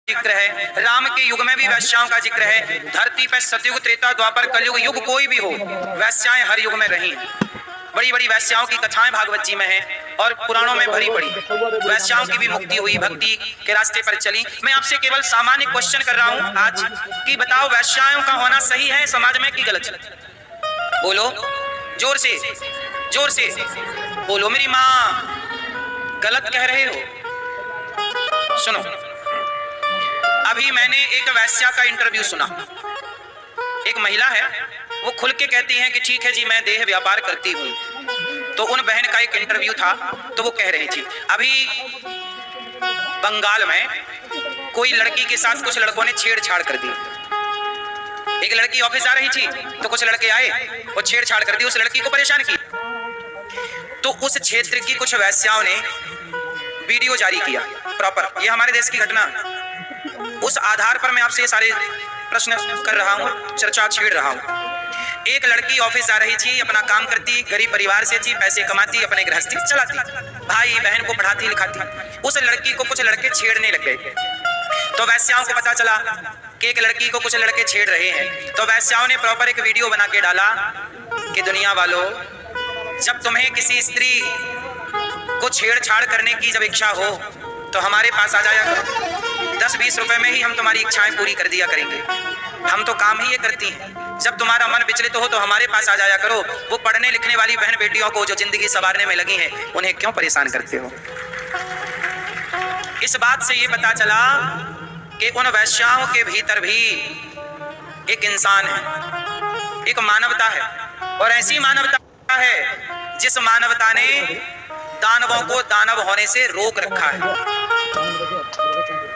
जिक्र है, राम के युग में भी वैश्याओं का जिक्र है। धरती पर सतयुग, त्रेता, द्वापर, कलयुग, युग कोई भी हो, वैश्याएं हर युग में रही हैं। बड़ी बड़ी वैश्याओं की कथाएं भागवत जी में हैं और पुराणों में भरी पड़ी। वैश्याओं की भी मुक्ति हुई, भक्ति के रास्ते पर चली। मैं आपसे केवल सामान्य क्वेश्चन कर रहा हूं आज कि बताओ, वैश्याओं का होना सही है समाज में कि गलत? बोलो जोर से, जोर से बोलो। मेरी माँ गलत कह रहे हो। सुनो, अभी मैंने एक वैश्या का इंटरव्यू सुना। एक महिला है, वो खुल के कहती है कि ठीक है जी, मैं देह व्यापार करती हूँ। तो उन बहन का एक इंटरव्यू था, तो वो कह रही थी अभी बंगाल में कोई लड़की के साथ कुछ लड़कों ने छेड़छाड़ कर दी। एक लड़की ऑफिस आ रही थी तो कुछ लड़के आए और छेड़छाड़ कर दी, उस लड़की को परेशान की। तो उस क्षेत्र की कुछ वैश्याओं ने वीडियो जारी किया प्रॉपर, ये हमारे देश की घटना। उस आधार पर मैं आपसे ये सारे प्रश्न कर रहा हूँ, चर्चा छेड़ रहा हूँ। एक लड़की ऑफिस आ रही थी, अपना काम करती, गरीब परिवार से थी, पैसे कमाती, अपने गृहस्थी चलाती, भाई बहन को पढ़ाती लिखाती। उस लड़की को कुछ लड़के छेड़ने लग गए। तो वैश्याओं को पता चला कि एक लड़की को कुछ लड़के छेड़ रहे हैं। तो वैश्याओं ने प्रॉपर एक वीडियो बना के डाला कि दुनिया वालों, जब तुम्हें किसी स्त्री को छेड़छाड़ करने की जब इच्छा हो तो हमारे पास आ जाया करो। 10-20 रुपए में ही हम तुम्हारी इच्छाएं पूरी कर दिया करेंगे। हम तो काम ही ये करती हैं। जब तुम्हारा मन विचलित हो तो हमारे पास आ जाया करो। वो पढ़ने लिखने वाली बहन बेटियों को जो जिंदगी संवारने में लगी हैं, उन्हें क्यों परेशान करते हो? इस बात से ये पता चला कि उन वैश्याओं के भीतर भी एक इंसान है, एक मानवता है। और ऐसी मानवता है जिस मानवता ने दानवों को दानव होने से रोक रखा है।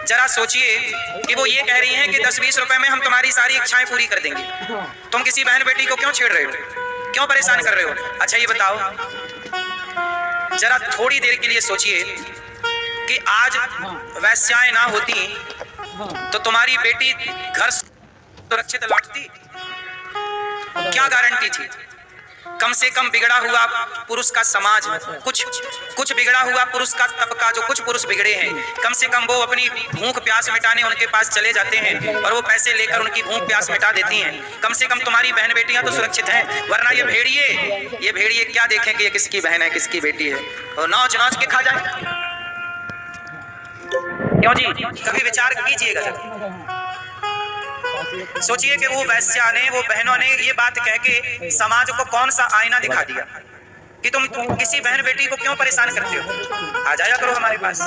जरा सोचिए कि वो ये कह रही हैं कि 10-20 रुपए में हम तुम्हारी सारी इच्छाएं पूरी कर देंगे। तुम किसी बहन बेटी को क्यों छेड़ रहे हो, क्यों परेशान कर रहे हो? अच्छा ये बताओ, जरा थोड़ी देर के लिए सोचिए कि आज वैश्याएं ना होती तो तुम्हारी बेटी घर सुरक्षित लौटती? क्या गारंटी थी? कम से कम बिगड़ा हुआ पुरुष का समाज, कुछ बिगड़ा हुआ पुरुष का तबका, जो कुछ पुरुष बिगड़े हैं, कम से कम वो अपनी भूख प्यास मिटाने उनके पास चले जाते हैं और वो पैसे लेकर उनकी भूख प्यास मिटा देती हैं। कम से कम तुम्हारी बहन बेटियां तो सुरक्षित हैं। वरना ये भेड़िए क्या देखें कि ये किसकी बहन है किसकी बेटी है, और नौच नौच के खा जाए। क्यों जी, कभी विचार कीजिएगा जरा। सोचिए कि वो वैश्या ने, वो बहनों ने ये बात कह के समाज को कौन सा आईना दिखा दिया कि तुम किसी बहन बेटी को क्यों परेशान करते हो, आ जाया करो हमारे पास।